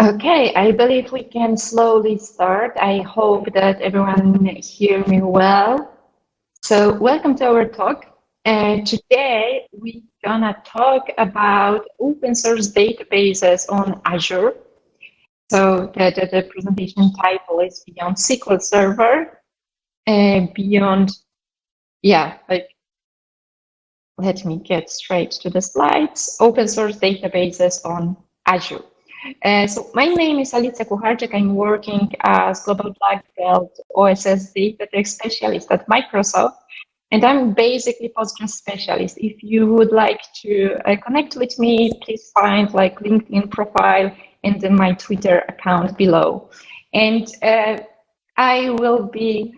Okay, I believe we can slowly start. I hope that everyone hear me well. So welcome to our talk. Today we're gonna talk about open source databases on Azure. So the presentation title is Beyond SQL Server, beyond, let me get straight to the slides. Open source databases on Azure. So my name is Alicja Kucharczyk. I'm working as Global Black Belt OSS Data Tech Specialist at Microsoft, and I'm basically Postgres specialist. If you would like to connect with me, please find like LinkedIn profile and then my Twitter account below. And I will be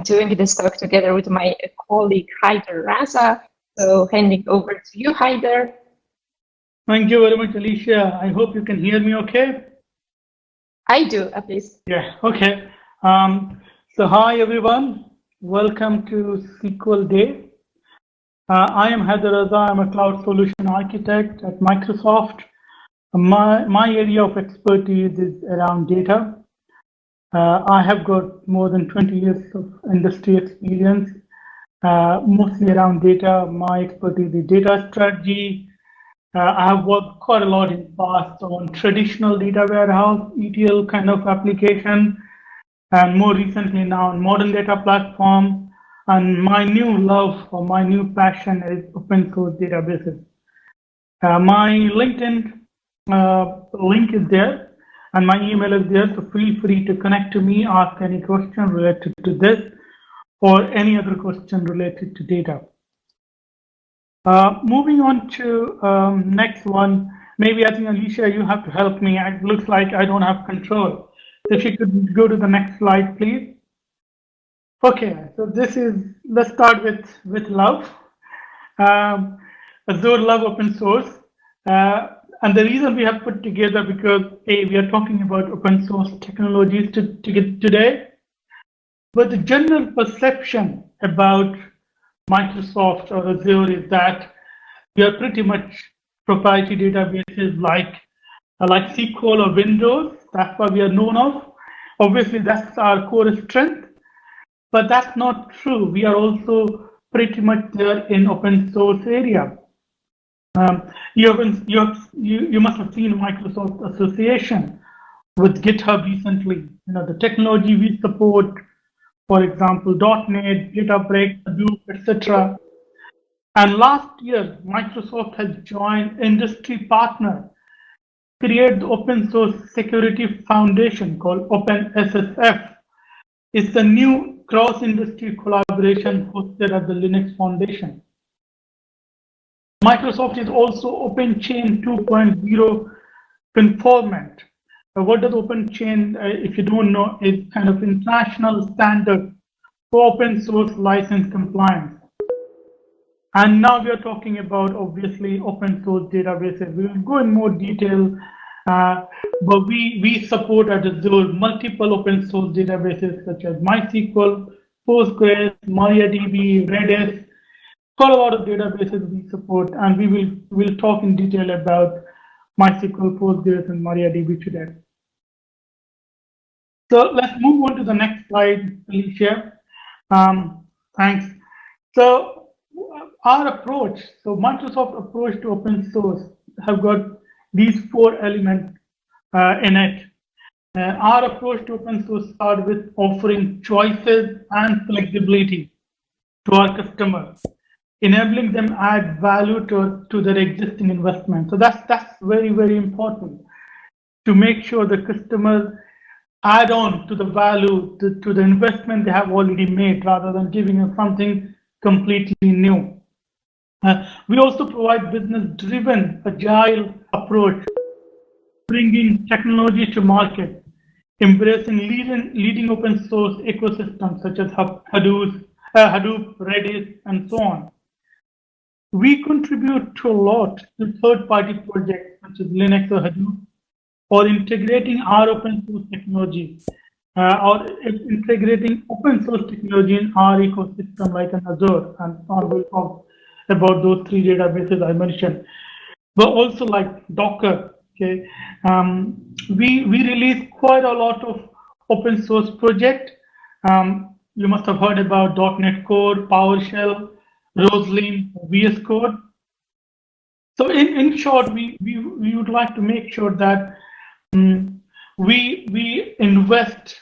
doing this talk together with my colleague Haider Raza. So handing over to you, Haider. Thank you very much, Alicia. I hope you can hear me okay. I do, at least. Yeah, okay. So hi, everyone. Welcome to SQLDay. I am Haider Raza. I'm a cloud solution architect at Microsoft. My area of expertise is around data. I have got more than 20 years of industry experience, mostly around data. My expertise is data strategy. I have worked quite a lot in the past on traditional data warehouse, ETL kind of application, and more recently now on modern data platform. And my new love or my new passion is open source databases. My LinkedIn link is there, and my email is there, so feel free to connect to me, ask any question related to this, or any other question related to data. Moving on to next one, maybe I think Alicia, you have to help me. It looks like I don't have control. If you could go to the next slide, please. Okay, so this is, let's start with love. Azure love open source. And the reason we have put together because we are talking about open source technologies today, but the general perception about Microsoft or Azure is that we are pretty much proprietary databases like SQL or Windows. That's what we are known of. Obviously, that's our core strength, but that's not true. We are also pretty much there in open source area. You must have seen Microsoft association with GitHub recently. You know the technology we support. For example, .NET, Databricks, Hadoop, etc. And last year, Microsoft has joined industry partner, create the open source security foundation called OpenSSF. It's a new cross-industry collaboration hosted at the Linux Foundation. Microsoft is also Open Chain 2.0 conformant. What does Open Chain, if you don't know, is kind of international standard for open source license compliance. And now we are talking about obviously open source databases. We will go in more detail, but we support at Azure multiple open source databases such as MySQL, Postgres, MariaDB, Redis, quite a lot of databases we support, and we will talk in detail about MySQL, Postgres, and MariaDB today. So let's move on to the next slide, Alicia. Thanks. So our approach, so Microsoft approach to open source have got these 4 elements in it. Our approach to open source starts with offering choices and flexibility to our customers, enabling them add value to their existing investment. So that's very, very important to make sure the customers add on to the value to the investment they have already made rather than giving them something completely new. We also provide business-driven, agile approach, bringing technology to market, embracing leading open source ecosystems such as Hadoop, Redis, and so on. We contribute to a lot to third-party projects such as Linux or Hadoop, or integrating our open source technology, or integrating open source technology in our ecosystem like an Azure, and we'll talk about those 3 databases I mentioned. But also like Docker, Okay, we release quite a lot of open source project. You must have heard about .NET Core, PowerShell, Roslyn, VS Code. So in short, we would like to make sure that we invest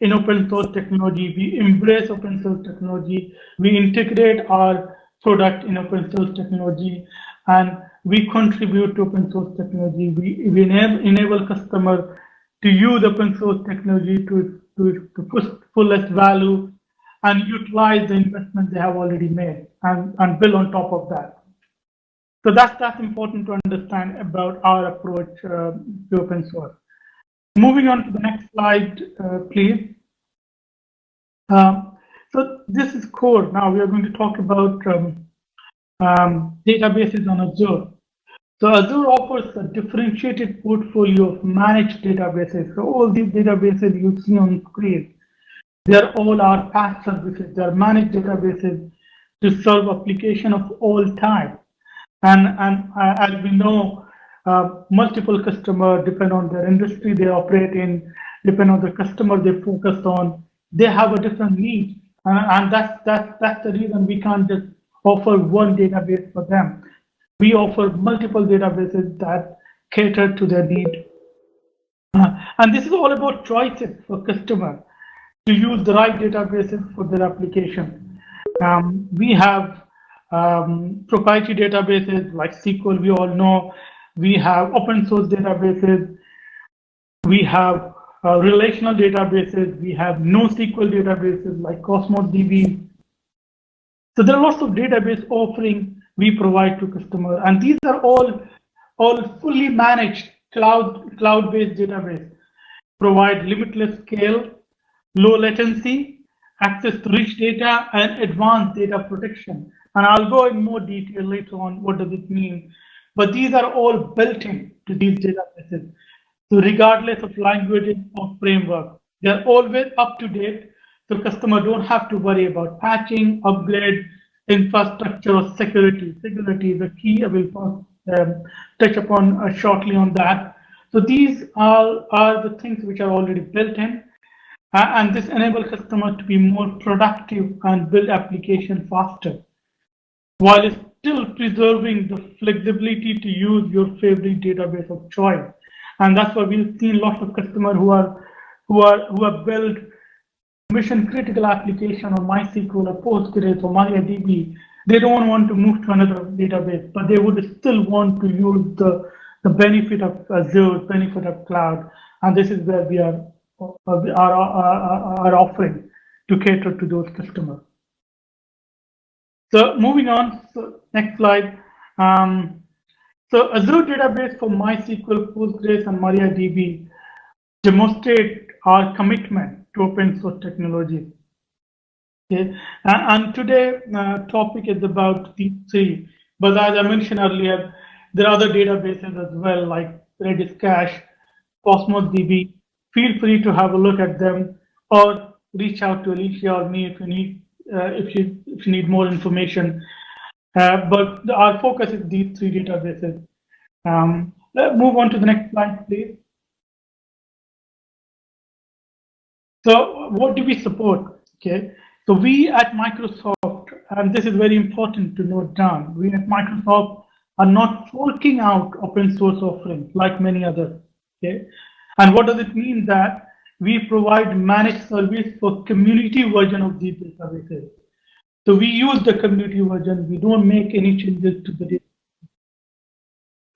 in open source technology, we embrace open source technology, we integrate our product in open source technology, and we contribute to open source technology. We enable customer to use open source technology to push fullest value and utilize the investment they have already made and build on top of that. So that's important to understand about our approach to open source. Moving on to the next slide, please. So this is core. Now we are going to talk about databases on Azure. So Azure offers a differentiated portfolio of managed databases. So all these databases you see on screen, they're all our PaaS services. They're managed databases to serve application of all types. And as we know, multiple customers depend on their industry they operate in, depend on the customer they focus on. They have a different need, and that's the reason we can't just offer one database for them. We offer multiple databases that cater to their need, and this is all about choices for customer to use the right databases for their application. We have proprietary databases like SQL, we all know. We have open source databases. We have relational databases. We have NoSQL databases like Cosmos DB. So there are lots of database offering we provide to customer, and these are all fully managed cloud-based database. Provide limitless scale, low latency, access to rich data, and advanced data protection. And I'll go in more detail later on what does it mean. But these are all built in to these databases. So regardless of language or framework, they're always up to date. So customer don't have to worry about patching, upgrade, infrastructure, or security. Security is a key. I will touch upon shortly on that. So these are the things which are already built in. And this enables customers to be more productive and build application faster, while still preserving the flexibility to use your favorite database of choice. And that's why we've seen lots of customers who have built mission critical application on MySQL or Postgres or MariaDB. They don't want to move to another database, but they would still want to use the benefit of Azure, benefit of cloud. And this is where we are offering to cater to those customers. So moving on, so next slide. So Azure Database for MySQL, Postgres, and MariaDB demonstrate our commitment to open source technology. Okay, and today topic is about these three. But as I mentioned earlier, there are other databases as well, like Redis Cache, Cosmos DB. Feel free to have a look at them, or reach out to Alicia or me if you need if you need more information. But our focus is these three databases. Let's move on to the next slide, please. So what do we support? Okay, so we at Microsoft, and this is very important to note down, we at Microsoft are not forking out open source offerings like many others. Okay, and what does it mean? That we provide managed service for community version of these databases. So we use the community version. We don't make any changes to the data.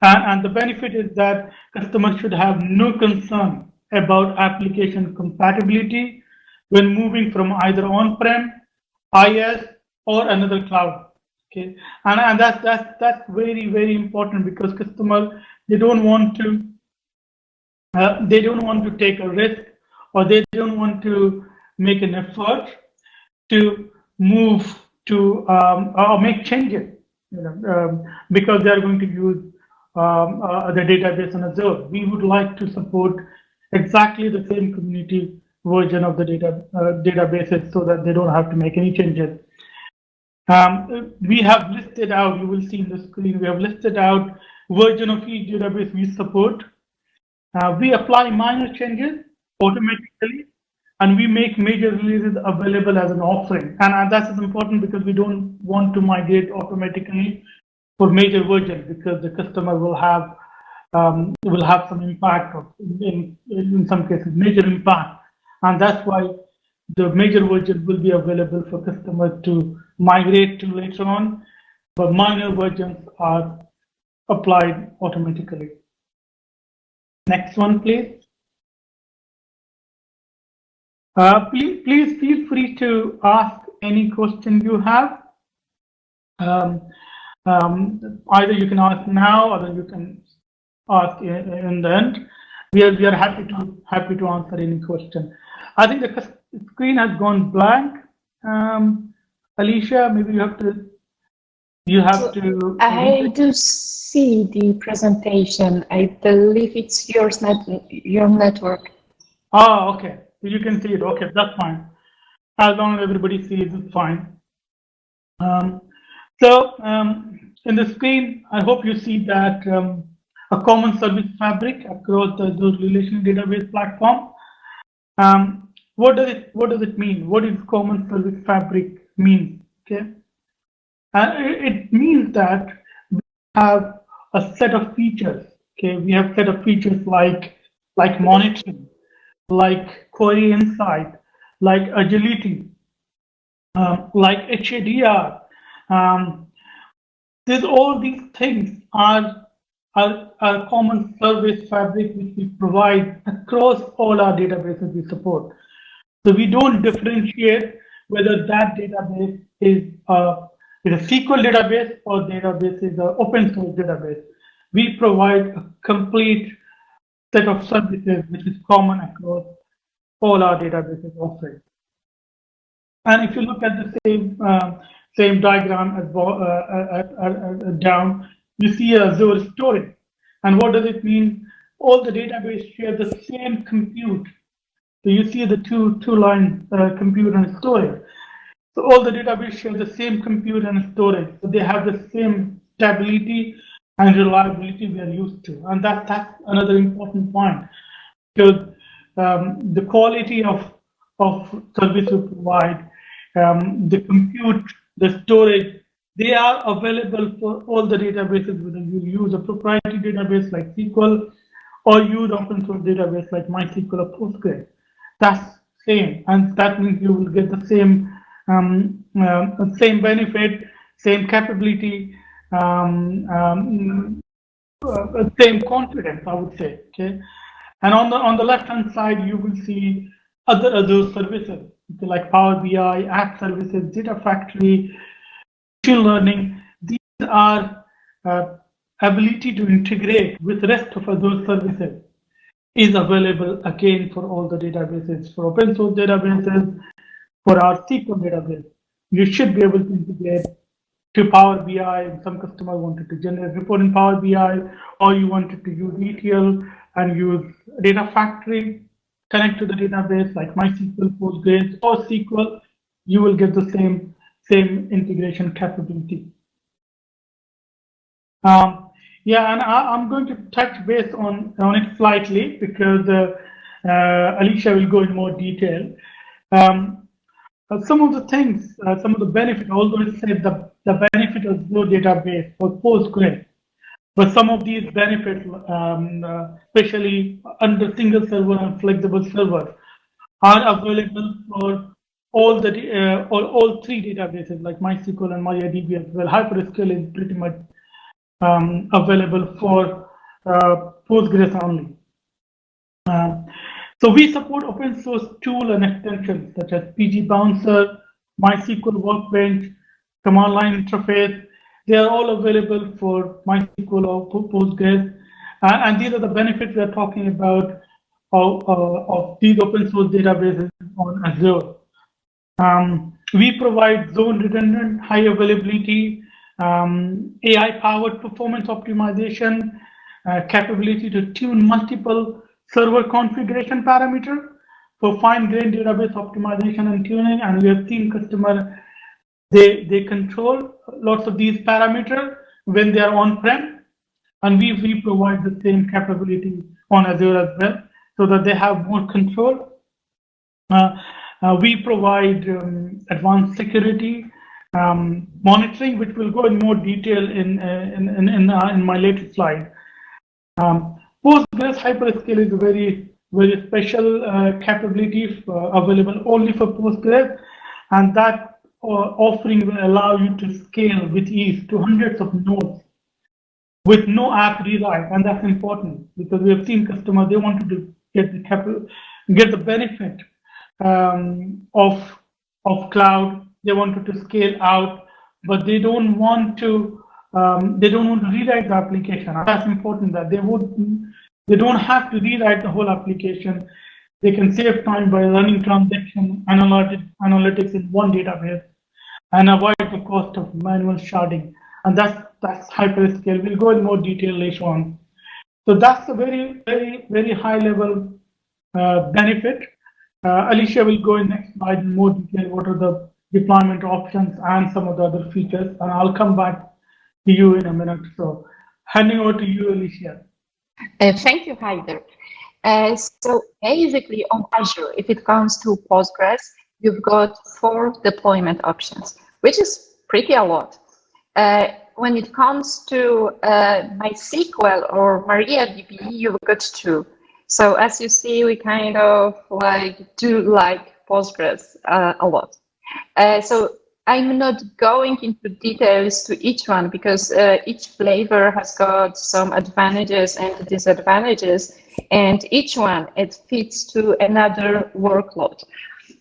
And the benefit is that customers should have no concern about application compatibility when moving from either on-prem, IaaS, or another cloud. Okay, and that's very important, because customers they don't want to take a risk, or they don't want to make an effort to move to or make changes, because they are going to use the database on Azure. We would like to support exactly the same community version of the databases, so that they don't have to make any changes. We have listed out, you will see in the screen, we have listed out version of each database we support. We apply minor changes automatically, and we make major releases available as an offering. And that is important because we don't want to migrate automatically for major versions, because the customer will have some impact, of, in some cases major impact, and that's why the major version will be available for customers to migrate to later on, but minor versions are applied automatically. Next one, please. Please feel free to ask any question you have. Either you can ask now, or you can ask in the end. We are happy to answer any question. I think the screen has gone blank. Alicia, maybe you have to. I do see the presentation. I believe it's your network. Oh, okay. So you can see it. Okay, that's fine. As long as everybody sees, it's fine. In the screen, I hope you see that a common service fabric across the relational database platform. What does it mean? What does common service fabric mean? Okay, it means that we have a set of features. Okay, we have set of features like monitoring, like query insight, like agility, like HADR. All these things are common service fabric which we provide across all our databases we support. So we don't differentiate whether that database is a SQL database or database is an open source database. We provide a complete set of services which is common across all our databases offered. And if you look at the same diagram down, you see Azure storage. And what does it mean? All the database share the same compute. So you see the two lines, compute and storage. So all the database share the same compute and storage. So they have the same stability and reliability we are used to. And that's another important point, because the quality of service we provide, the compute, the storage, they are available for all the databases, whether you use a proprietary database like SQL or use open source database like MySQL or Postgres. That's same, and that means you will get the same benefit, same capability, same confidence, I would say. Okay, and on the left hand side you will see other services like Power BI, app services, data factory, machine learning. These are ability to integrate with the rest of those services is available again for all the databases, for open source databases, for our SQL database. You should be able to integrate to Power BI. Some customer wanted to generate report in Power BI, or you wanted to use ETL and use data factory, connect to the database like MySQL, Postgres, or SQL, you will get the same integration capability. Yeah, and I'm going to touch base on it slightly because Alicia will go in more detail. Some of the things, some of the benefits, although it said the benefit of no database for Postgres, but some of these benefits, especially under single server and flexible servers, are available for all three databases like MySQL and MariaDB as well. HyperScale is pretty much available for Postgres only. So we support open source tool and extensions such as PG Bouncer, MySQL Workbench, command line interface. They are all available for MySQL or Postgres, and these are the benefits we are talking about of these open source databases on Azure. We provide zone redundant, high availability, AI-powered performance optimization, capability to tune multiple server configuration parameters for fine-grained database optimization and tuning. And we have seen customers, they control lots of these parameters when they are on-prem, and we provide the same capability on Azure as well, so that they have more control. We provide advanced security monitoring, which will go in more detail in my latest slide. Postgres Hyperscale is a very special capability available only for Postgres, and that offering will allow you to scale with ease to hundreds of nodes with no app rewrite, and that's important because we have seen customers, they wanted to get the benefit of cloud. They wanted to scale out, but they don't want to rewrite the application. That's important, that they don't have to rewrite the whole application. They can save time by running transaction analytics in one database and avoid the cost of manual sharding. And that's hyperscale. We'll go in more detail later on. So that's a very high level benefit. Alicia will go in next slide in more detail. What are the deployment options and some of the other features? And I'll come back to you in a minute. So handing over to you, Alicia. Thank you, Haider. So basically on Azure, if it comes to Postgres, you've got 4 deployment options, which is pretty a lot. When it comes to MySQL or MariaDB, you've got 2. So as you see, we kind of do like Postgres a lot. So I'm not going into details to each one because each flavor has got some advantages and disadvantages, and each one, it fits to another workload.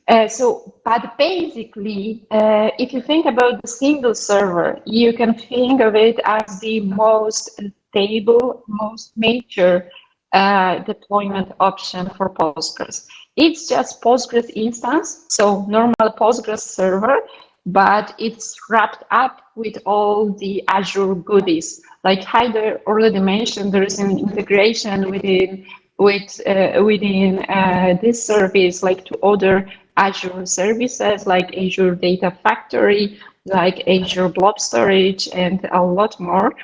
But basically, if you think about the single server, you can think of it as the most stable, most mature deployment option for Postgres. It's just Postgres instance, so normal Postgres server, but it's wrapped up with all the Azure goodies. Like Haider already mentioned, there is an integration within this service, like to other Azure services, like Azure Data Factory, like Azure Blob Storage, and a lot more.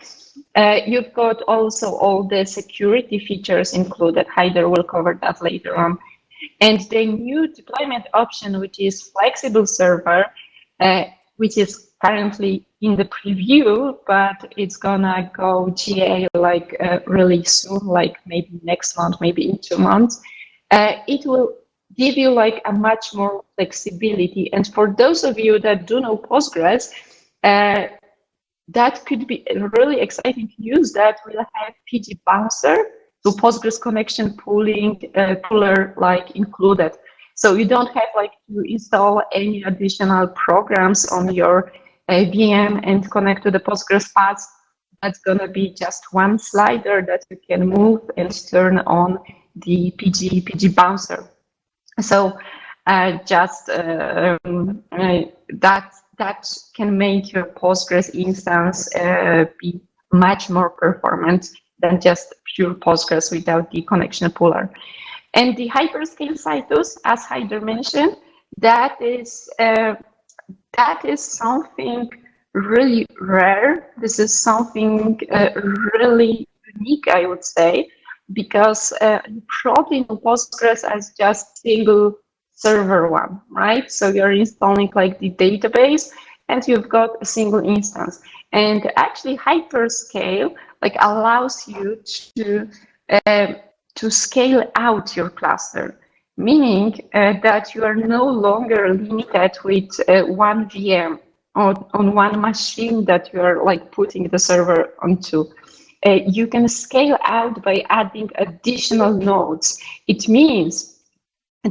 You've got also all the security features included. Haider will cover that later on. And the new deployment option, which is flexible server, which is currently in the preview, but it's gonna go GA really soon, like maybe next month, maybe in 2 months. It will give you a much more flexibility. And for those of you that do know Postgres, that could be really exciting to use. That will have PG Bouncer, so Postgres connection pooling puller included. So you don't have to install any additional programs on your VM and connect to the Postgres paths. That's gonna be just one slider that you can move and turn on the PG Bouncer. So that can make your Postgres instance be much more performant than just pure Postgres without the connection puller. And the hyperscale Citus, as Haider mentioned, that is something really rare. This is something really unique, I would say, because you probably know Postgres as just single server one, right? So you're installing the database and you've got a single instance. And actually hyperscale allows you to scale out your cluster, meaning that you are no longer limited with one VM on one machine that you are putting the server onto. You can scale out by adding additional nodes. It means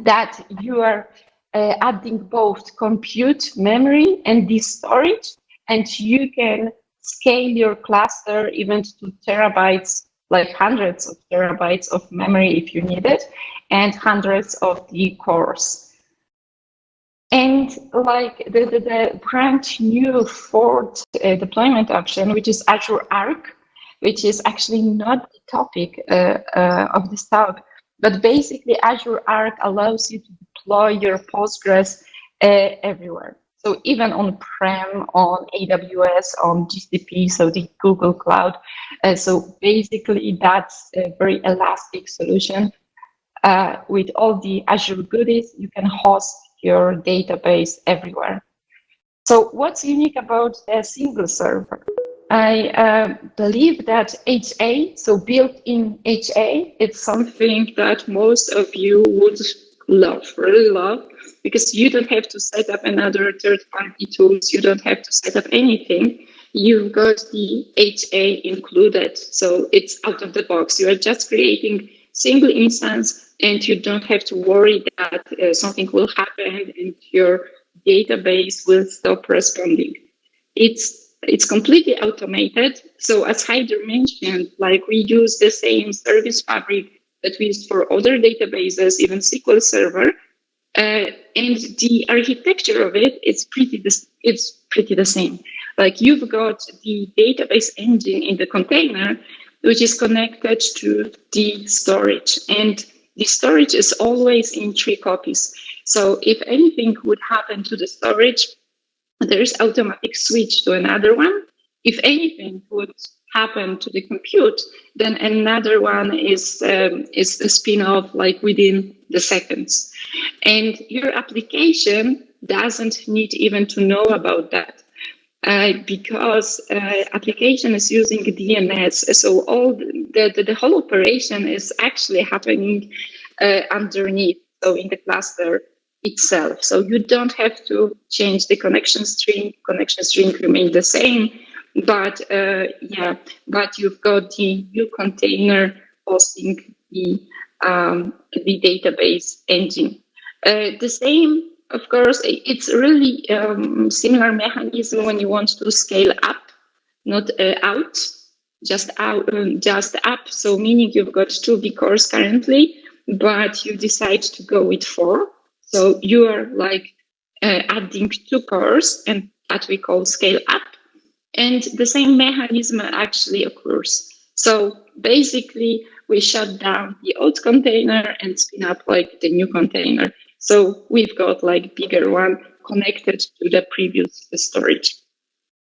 that you are adding both compute memory and the storage, and you can scale your cluster even to terabytes, hundreds of terabytes of memory if you need it, and hundreds of the cores. And the brand new 4th deployment option, which is Azure Arc, which is actually not the topic of this talk, but basically Azure Arc allows you to deploy your Postgres everywhere. So even on-prem, on AWS, on GCP, so the Google Cloud. So basically, that's a very elastic solution. With all the Azure goodies, you can host your database everywhere. So what's unique about a single server? I believe that HA, so built-in HA, it's something that most of you would love, really love, because you don't have to set up another third-party tools. You don't have to set up anything. You've got the HA included, so it's out of the box. You are just creating single instance, and you don't have to worry that something will happen and your database will stop responding. It's completely automated. So as Haider mentioned, like we use the same service fabric that we use for other databases, even SQL Server, and the architecture of it is pretty the same. Like you've got the database engine in the container, which is connected to the storage, and the storage is always in 3 copies. So if anything would happen to the storage, there's automatic switch to another one. If anything would happen to the compute, then another one is a spin-off like within the seconds. And your application doesn't need even to know about that because application is using DNS. So all the whole operation is actually happening underneath, so in the cluster itself. So you don't have to change the connection string. Connection string remain the same, but but you've got the new container hosting the database engine. The same, of course, it's really similar mechanism when you want to scale up, not out, just up. So meaning you've got 2 vCores currently, but you decide to go with 4. So you are like adding 2 cores, and that we call scale up. And the same mechanism actually occurs. So basically, we shut down the old container and spin up like the new container. So we've got like bigger one connected to the previous storage.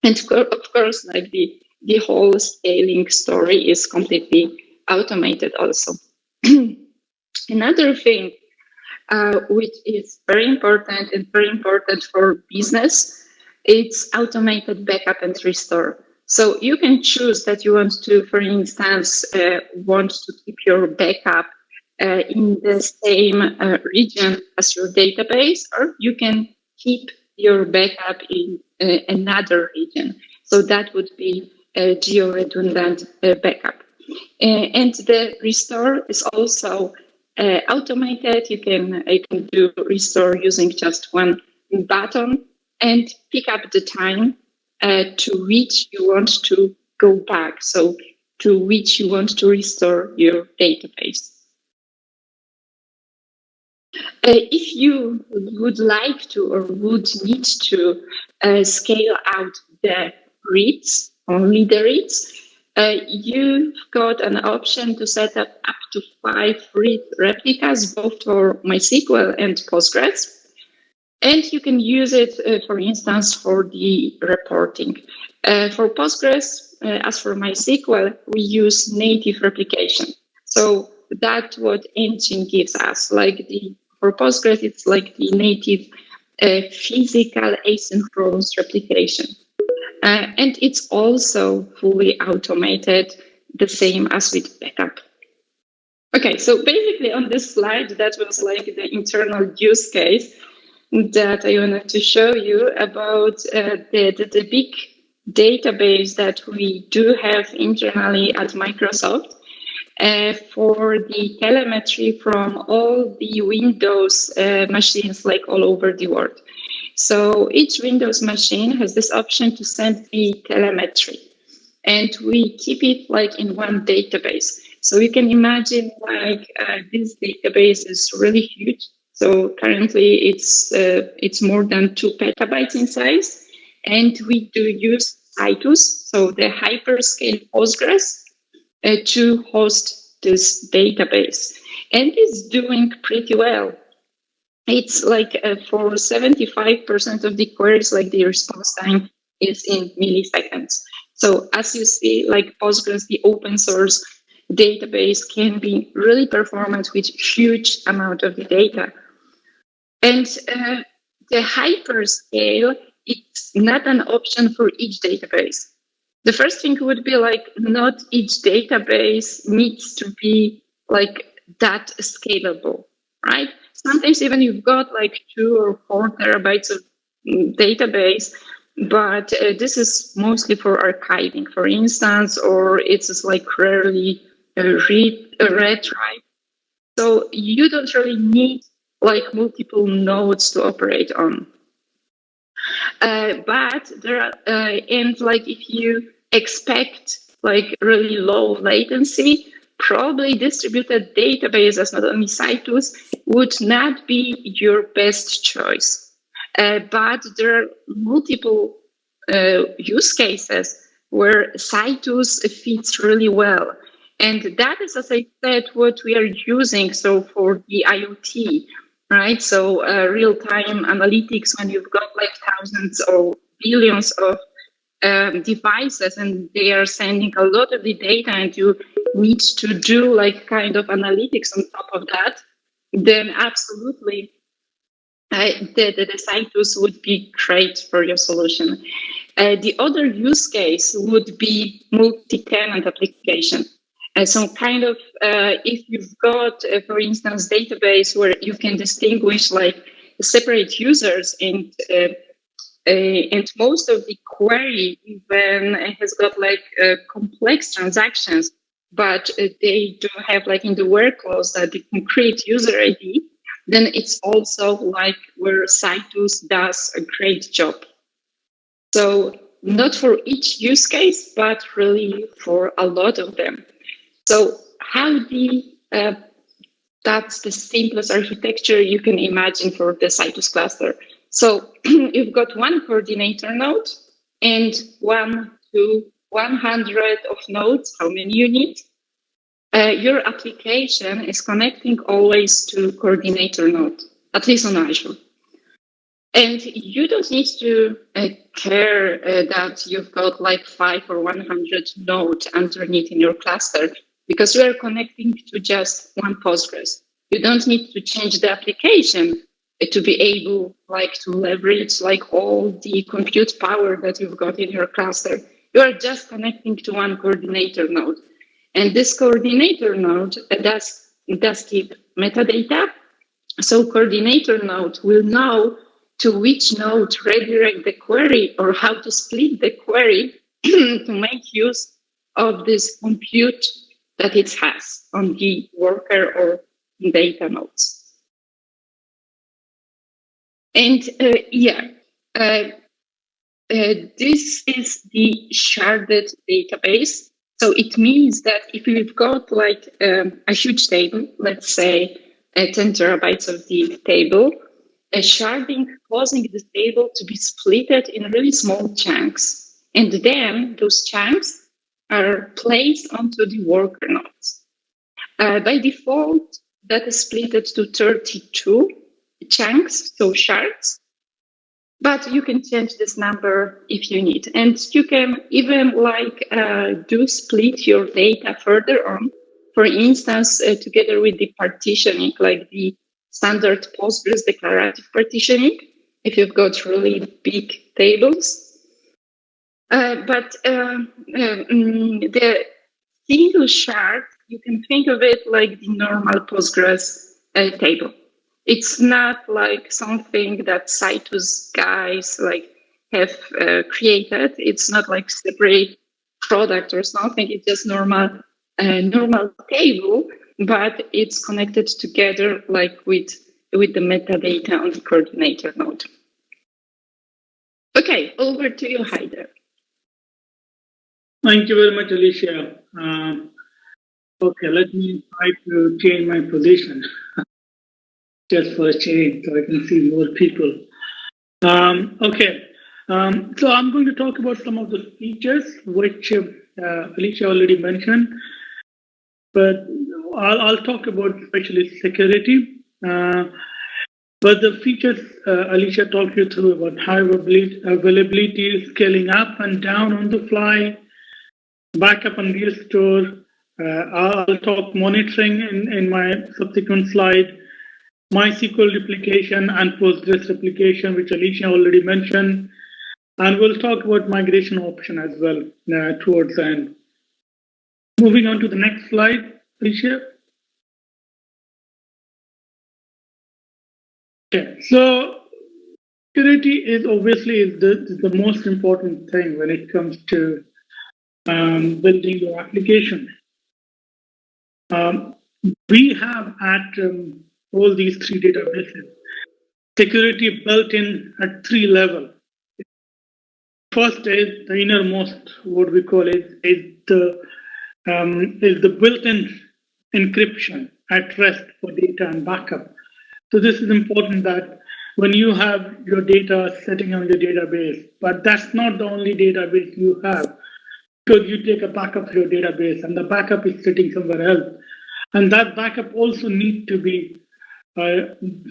And of course, like the whole scaling story is completely automated also. Another thing which is very important and very important for business, it's automated backup and restore. So you can choose that you want to, for instance, want to keep your backup in the same region as your database, or you can keep your backup in another region. So that would be a geo-redundant backup. And the restore is also automated. You can do restore using just one button and pick up the time to which you want to go back. So to which you want to restore your database. If you would like to or would need to scale out the reads, only the reads, you've got an option to set up to 5 read replicas, both for MySQL and Postgres. And you can use it, for instance, for the reporting. For Postgres, as for MySQL, we use native replication. So that's what engine gives us. For Postgres, it's like the native physical asynchronous replication. And it's also fully automated, the same as with backup. Okay, so basically on this slide, that was like the internal use case that I wanted to show you about the big database that we do have internally at Microsoft for the telemetry from all the Windows machines like all over the world. So each Windows machine has this option to send the telemetry, and we keep it like in one database. So you can imagine like this database is really huge. So currently it's more than 2 petabytes in size, and we do use Citus, so the hyperscale Postgres, to host this database, and it's doing pretty well. it's like for 75% of the queries, like the response time is in milliseconds. So as you see, like Postgres, the open source database can be really performant with huge amount of the data. And the hyperscale, it's not an option for each database. The first thing would be like, not each database needs to be like that scalable, right? Sometimes even you've got like 2 or 4 terabytes of database, but this is mostly for archiving, for instance, or it's just like rarely read, right? So you don't really need like multiple nodes to operate on. But there are, and like if you expect like really low latency, probably distributed databases, not only Citus, would not be your best choice. But there are multiple use cases where Citus fits really well. And that is, as I said, what we are using. So for the IoT, right? So real-time analytics, when you've got like thousands or billions of devices and they are sending a lot of the data and you need to do like kind of analytics on top of that, then absolutely the Citus would be great for your solution. The other use case would be multi-tenant application. So kind of, if you've got, for instance, database where you can distinguish like separate users and most of the query even has got like complex transactions, but they do have like in the workloads the concrete user ID, then it's also like where Citus does a great job. So not for each use case, but really for a lot of them. So how that's the simplest architecture you can imagine for the Citus cluster. So you've got one coordinator node and 1 to 100 of nodes, how many you need. Your application is connecting always to coordinator node, at least on Azure. And you don't need to care that you've got like 5 or 100 nodes underneath in your cluster, because you are connecting to just one Postgres. You don't need to change the application to be able like to leverage like all the compute power that you've got in your cluster. You are just connecting to one coordinator node. And this coordinator node does keep metadata. So coordinator node will know to which node redirect the query or how to split the query to make use of this compute that it has on the worker or data nodes. And this is the sharded database. So it means that if you've got like a huge table, let's say 10 terabytes of the table, sharding causing the table to be splitted in really small chunks. And then those chunks are placed onto the worker nodes. By default, that is split to 32 chunks, so shards. But you can change this number if you need. And you can even like do split your data further on. For instance, together with the partitioning, like the standard Postgres declarative partitioning, if you've got really big tables. But the single shard, you can think of it like the normal Postgres table. It's not like something that Citus guys like have created. It's not like separate product or something. It's just normal table, but it's connected together like with the metadata on the coordinator node. Okay, over to you, Haider. Thank you very much, Alicia. Okay, let me try to change my position just for a change so I can see more people. Okay, so I'm going to talk about some of the features which Alicia already mentioned, but I'll talk about especially security. But the features Alicia talked you through about high availability, scaling up and down on the fly, backup and restore. I'll talk monitoring in my subsequent slide, MySQL replication and Postgres replication, which Alicia already mentioned. And we'll talk about migration option as well towards the end. Moving on to the next slide, Alicia. Okay, so security is obviously the most important thing when it comes to building your application. We have at all these three databases security built in at 3 levels. First is the innermost, what we call is the built-in encryption at rest for data and backup. So this is important that when you have your data sitting on your database, but that's not the only database you have, because you take a backup of your database and the backup is sitting somewhere else. And that backup also needs to be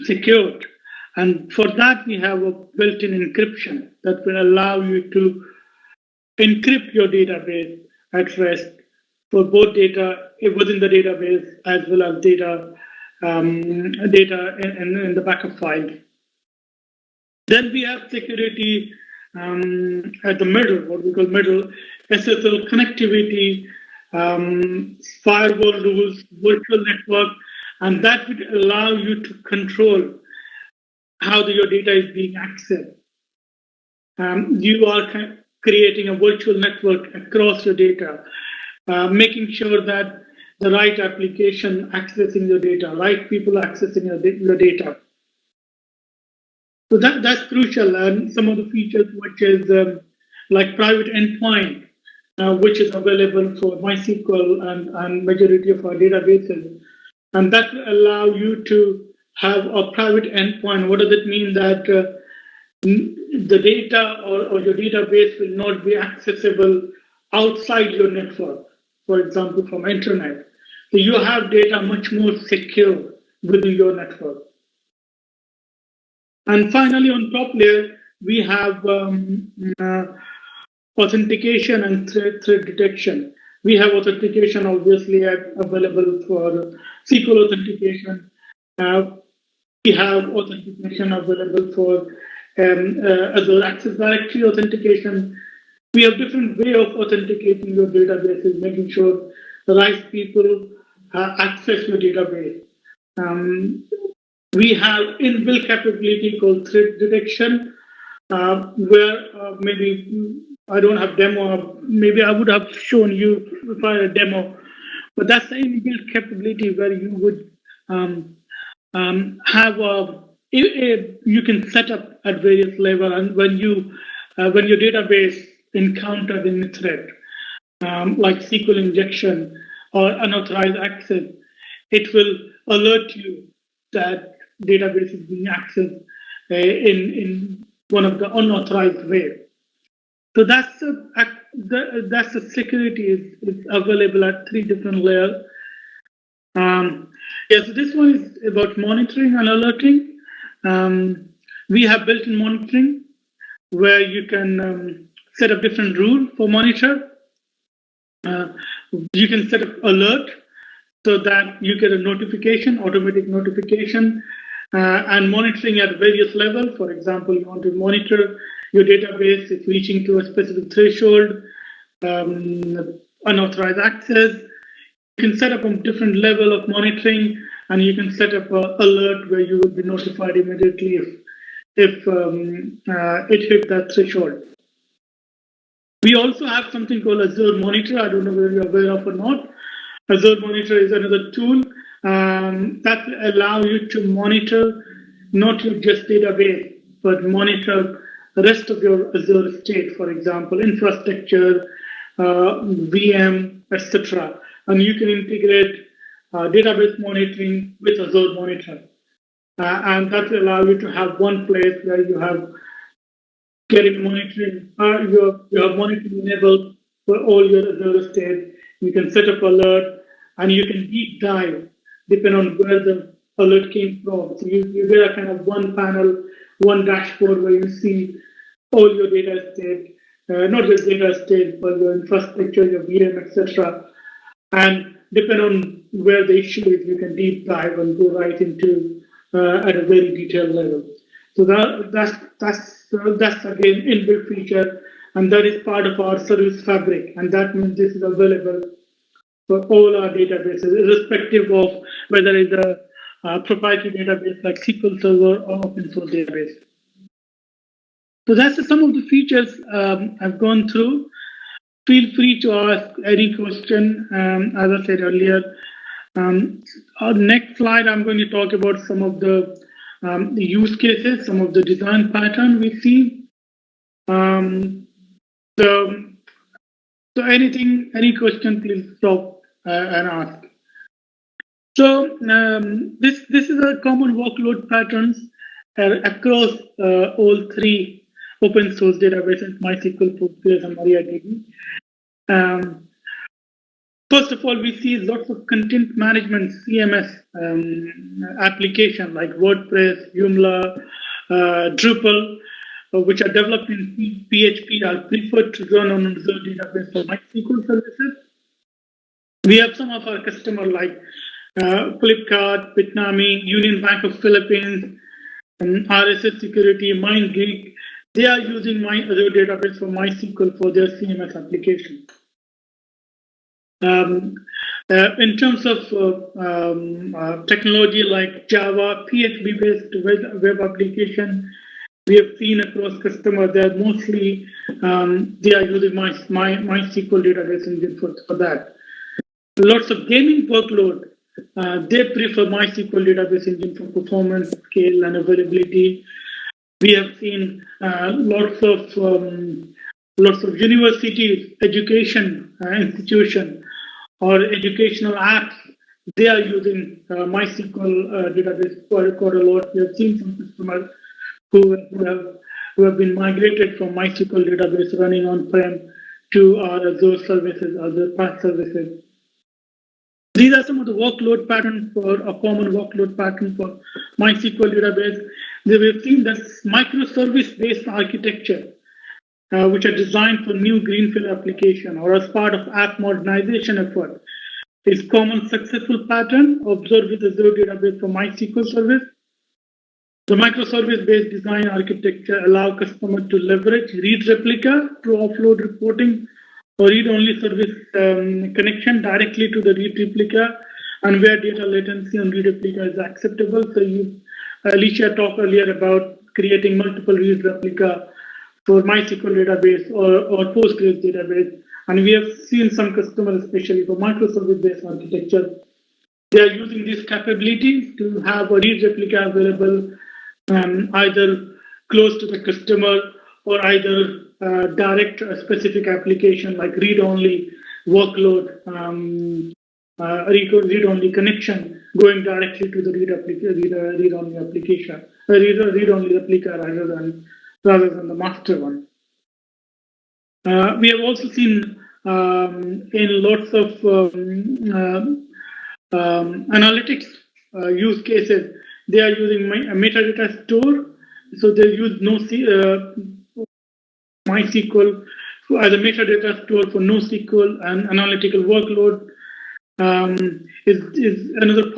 secured. And for that, we have a built-in encryption that will allow you to encrypt your database at rest for both data within the database as well as data in the backup file. Then we have security at the middle, what we call middle, SSL connectivity, firewall rules, virtual network, and that would allow you to control how your data is being accessed. You are creating a virtual network across your data, making sure that the right application accessing your data, right people accessing your data. So that's crucial. And some of the features, which is like private endpoint, which is available for MySQL and majority of our databases. And that will allow you to have a private endpoint. What does it mean? That the data or your database will not be accessible outside your network, for example, from internet. So you have data much more secure within your network. And finally, on top layer, we have authentication and threat detection. We have authentication obviously available for SQL authentication. We have authentication available for Azure Active Directory authentication. We have different way of authenticating your databases, making sure the right people access your database. We have inbuilt capability called threat detection, where maybe I don't have demo. Maybe I would have shown you if I had a demo, but that's the inbuilt capability where you would have you can set up at various levels, and when your database encounters any threat, like SQL injection or unauthorized access, it will alert you that database is being accessed in one of the unauthorized way. So that's the security is available at 3 different layers. So this one is about monitoring and alerting. We have built-in monitoring where you can set up different rules for monitor. You can set up alert so that you get a notification, automatic notification, and monitoring at various levels. For example, you want to monitor your database is reaching to a specific threshold, unauthorized access. You can set up a different level of monitoring, and you can set up an alert where you will be notified immediately if it hit that threshold. We also have something called Azure Monitor. I don't know whether you're aware of or not. Azure Monitor is another tool that will allow you to monitor not your just database, but monitor the rest of your Azure estate, for example, infrastructure, VM, etc. And you can integrate database monitoring with Azure Monitor. And that will allow you to have one place where you have getting monitoring, you have monitoring enabled for all your Azure estate. You can set up alert, and you can deep dive depending on where the alert came from. So you get a kind of one panel, one dashboard where you see all your data state, not just data state, but your infrastructure, your VM, etc. And depending on where the issue is, you can deep dive and go right into at a very detailed level. So that's again inbuilt feature, and that is part of our service fabric, and that means this is available for all our databases, irrespective of whether it's a proprietary database like SQL Server or open source database. So that's some of the features I've gone through. Feel free to ask any question. As I said earlier, our next slide, I'm going to talk about some of the use cases, some of the design pattern we see. So any question, please stop and ask. So this is a common workload patterns across all three open source databases, MySQL, Postgres, and MariaDB. First of all, we see lots of content management CMS application like WordPress, Joomla, Drupal, which are developed in PHP, are preferred to run on Azure Database for MySQL services. We have some of our customers like Flipkart, Bitnami, Union Bank of Philippines, RSS Security, MindGeek. They are using my Azure Database for MySQL for their CMS application. In terms of technology like Java, PHP-based web application, we have seen across customers that mostly they are using MySQL database engine for that. Lots of gaming workload, they prefer MySQL database engine for performance, scale, and availability. We have seen lots of universities, education institution, or educational apps. They are using MySQL database quite a lot. We have seen some customers who have been migrated from MySQL database running on-prem to our Azure services, Azure PaaS services. These are some of the workload patterns for a common workload pattern for MySQL database. We've seen that microservice-based architecture, which are designed for new greenfield application or as part of app modernization effort, is common successful pattern observed with Azure database for MySQL service. The microservice-based design architecture allow customers to leverage read replica to offload reporting or read-only service connection directly to the read replica, and where data latency on read replica is acceptable. So Alicia talked earlier about creating multiple read replica for MySQL database or Postgres database, and we have seen some customers, especially for microservice-based architecture, they are using these capabilities to have a read replica available either close to the customer or either direct a specific application like read-only workload, read-only connection going directly to the read-only application, read-only replica rather than the master one. We have also seen in lots of analytics use cases, they are using a metadata store. So they use MySQL as a metadata store for NoSQL and analytical workload. Is another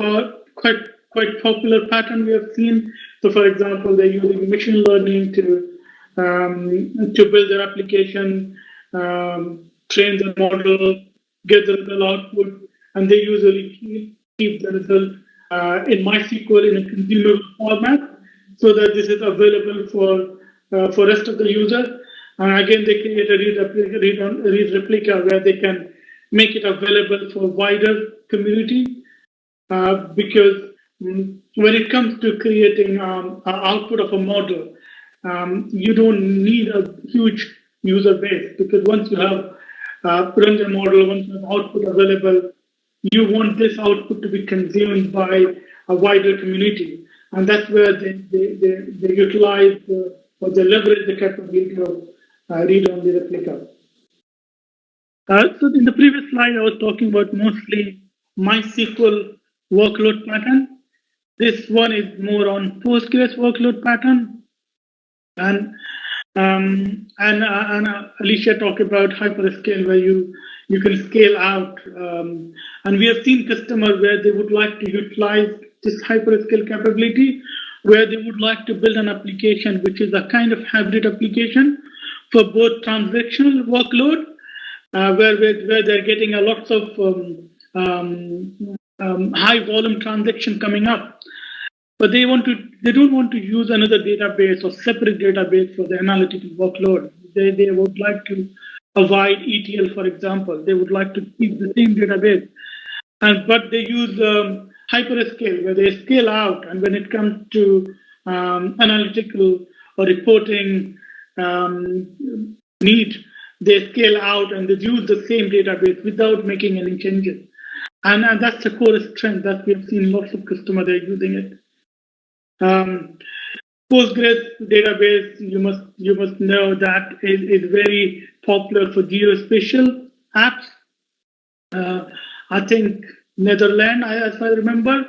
quite popular pattern we have seen. So, for example, they're using machine learning to build their application, train the model, get the result output, and they usually keep the result in MySQL in a consumable format, so that this is available for rest of the user. And again, they create a read replica where they can make it available for wider community, because when it comes to creating an output of a model, you don't need a huge user base, because once you have run the model, once you have output available, you want this output to be consumed by a wider community. And that's where they utilize or they leverage the capability of read-only replica. So in the previous slide, I was talking about mostly MySQL workload pattern. This one is more on Postgres workload pattern, and Alicia talked about hyperscale, where you can scale out, and we have seen customers where they would like to utilize this hyperscale capability, where they would like to build an application which is a kind of hybrid application for both transactional workload, where they're getting a lots of high volume transaction coming up, but they don't want to use another database or separate database for the analytical workload. They would like to avoid ETL, for example. They would like to keep the same database, but they use hyperscale, where they scale out, and when it comes to analytical or reporting need, they scale out and they use the same database without making any changes. And that's the core strength that we have seen lots of customers are using it. Postgres database, you must know that is very popular for geospatial apps. I think Netherlands, as I remember,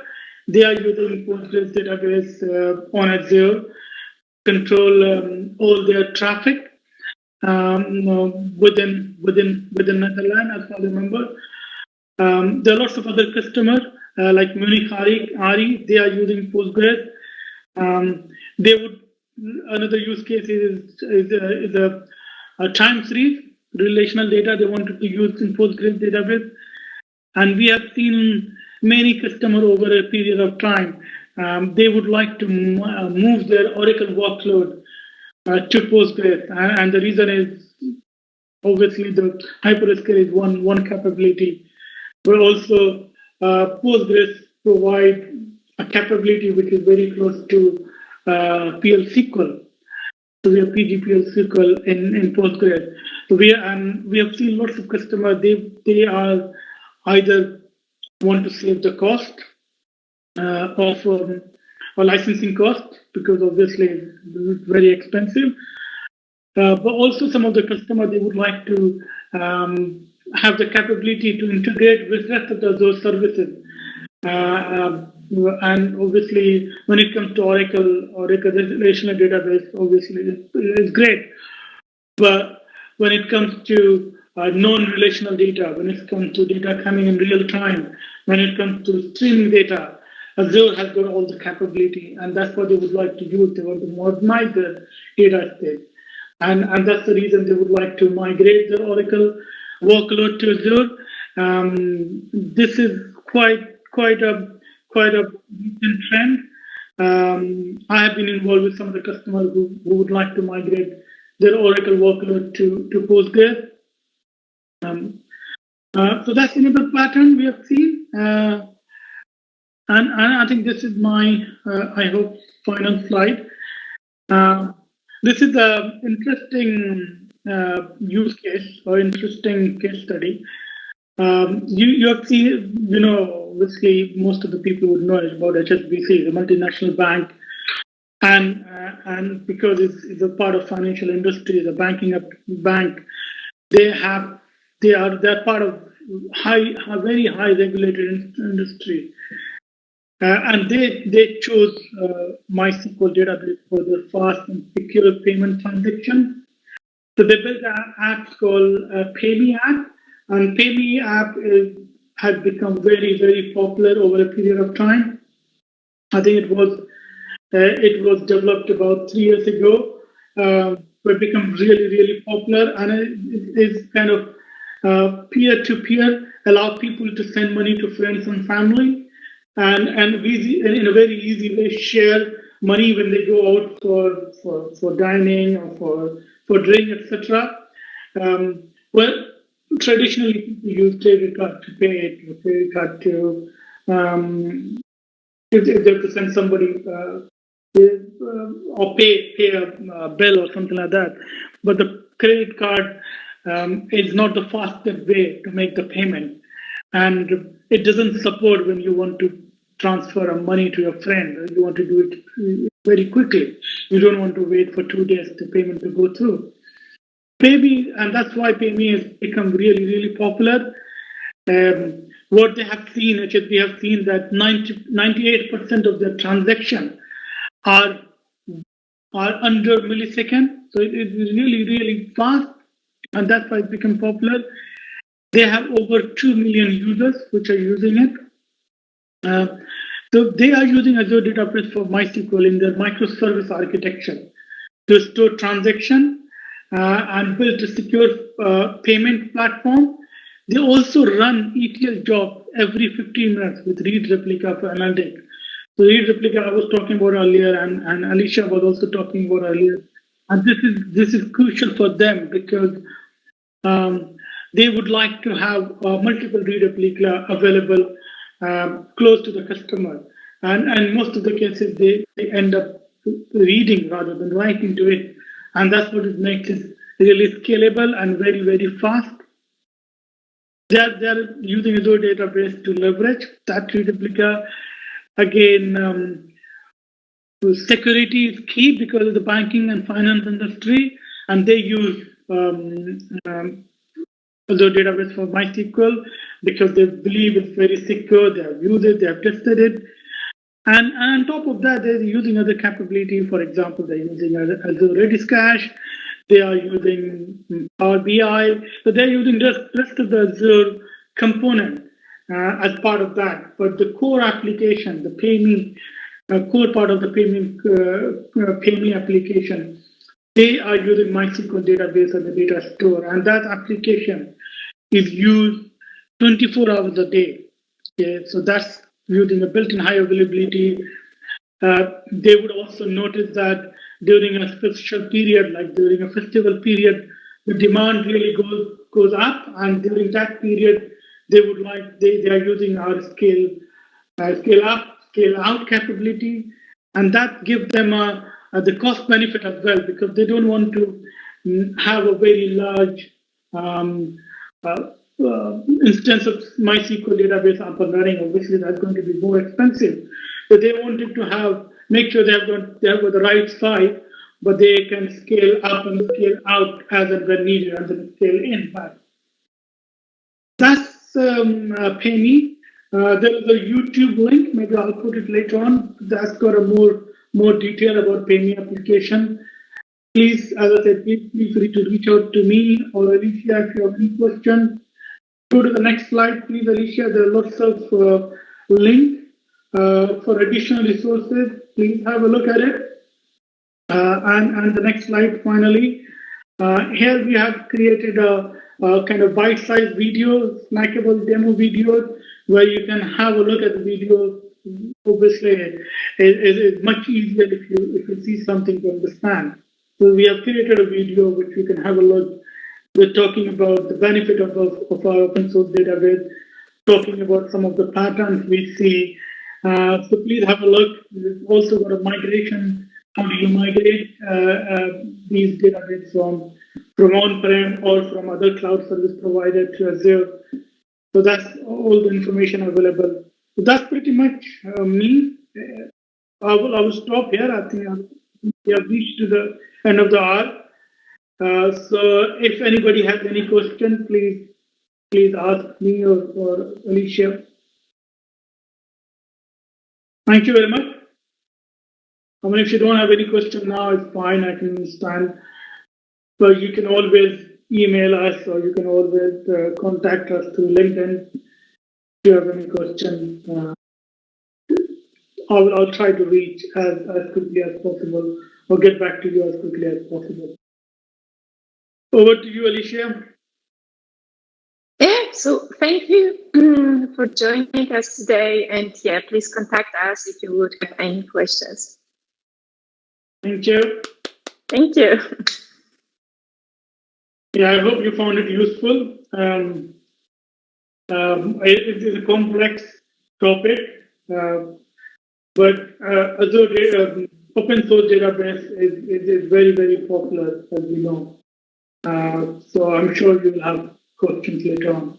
they are using Postgres database on Azure, control all their traffic within Netherlands, as I remember. There are lots of other customers like Munich Ari, they are using Postgres. Another use case is a time series relational data they wanted to use in Postgres database, and we have seen many customers over a period of time. They would like to move their Oracle workload to Postgres, and the reason is obviously the hyperscale is one capability, but also Postgres provide a capability which is very close to PL/SQL. So we have PGPL/SQL in Postgres. So we have seen lots of customers. They are either want to save the cost of or licensing cost, because obviously it's very expensive. But also some of the customers, they would like to have the capability to integrate with rest of those services. And obviously, when it comes to Oracle relational database, obviously it's great. But when it comes to non-relational data, when it comes to data coming in real time, when it comes to streaming data, Azure has got all the capability, and that's what they would like to use. They want to modernize their data estate, and that's the reason they would like to migrate their Oracle workload to Azure. This is quite a recent trend. I have been involved with some of the customers who would like to migrate their Oracle workload to Postgres. So that's another pattern we have seen. And I think this is my, I hope, final slide. This is an interesting use case or interesting case study. You have seen, obviously most of the people would know about HSBC, the multinational bank, and because it's a part of financial industry, the banking bank, they're part of very high regulated industry, and they chose MySQL database for the fast and secure payment transaction. So they built an app called PayMe app, and PayMe app had become very, very popular over a period of time. I think it was developed about 3 years ago, but it became really, really popular, and it is kind of peer-to-peer, allow people to send money to friends and family, and in a very easy way share money when they go out for dining or for drink, etc. Well, traditionally people use credit card to pay it, or credit card to if they have to send somebody or pay a bill or something like that. But the credit card is not the fastest way to make the payment, and it doesn't support when you want to transfer money to your friend. You want to do it very quickly. You don't want to wait for 2 days the payment to go through. PayMe, and that's why PayMe has become really, really popular. what they have seen, HSB have seen that 98% of their transactions are under millisecond. So it is really, really fast, and that's why it's become popular. They have over 2 million users which are using it. So they are using Azure Database for MySQL in their microservice architecture to store transaction and build a secure payment platform. They also run ETL jobs every 15 minutes with read replica for analytics. So read replica I was talking about earlier, and Alicia was also talking about earlier. And this is crucial for them because they would like to have multiple read replica available close to the customer. And most of the cases, they end up reading rather than writing to it. And that's what it makes it really scalable and very, very fast. They're using Azure Database to leverage that read replica. Again, security is key because of the banking and finance industry, and they use Azure Database for MySQL because they believe it's very secure. They have used it, they have tested it. And on top of that, they're using other capability. For example, they're using Azure Redis Cache. They are using Power BI. So they're using the rest of the Azure component as part of that. But the core application, the PayMe, core part of the PayMe application, they are using MySQL database as a data store. And that application is used 24 hours a day. Okay, so that's using a built-in high availability. They would also notice that during a special period, like during a festival period, the demand really goes up, and during that period, they are using our scale up, scale out capability, and that gives them the cost benefit as well, because they don't want to have a very large instance of MySQL database up and running. Obviously, that's going to be more expensive. So they wanted to make sure they have got the right size, but they can scale up and scale out as and when needed, and then scale in back. That's PayMe. There is a YouTube link. Maybe I'll put it later on. That's got a more detail about PayMe application. Please, as I said, please feel free to reach out to me or Alicia if you have any questions. Go to the next slide, please, Alicia. There are lots of links for additional resources. Please have a look at it. And the next slide, finally. Here we have created a kind of bite-sized video, snackable demo video, where you can have a look at the video. Obviously, it's much easier if you see something to understand. So we have created a video which you can have a look. We're talking about the benefit of our open source database, talking about some of the patterns we see. So please have a look. We've also got a migration. How do you migrate these databases from on-prem or from other cloud service provider to Azure? So that's all the information available. So that's pretty much me. I will stop here. I think we have reached to the end of the hour. So if anybody has any question, please ask me or Alicia. Thank you very much. I mean, if you don't have any question now, it's fine. I can understand. But you can always email us, or you can always contact us through LinkedIn if you have any question. I'll try to reach as quickly as possible, or get back to you as quickly as possible. Over to you, Alicia. Yeah, so thank you for joining us today. And yeah, please contact us if you would have any questions. Thank you. Thank you. Yeah, I hope you found it useful. It is a complex topic, but Azure open source database is very, very popular, as we know. So I'm sure you will have questions later on.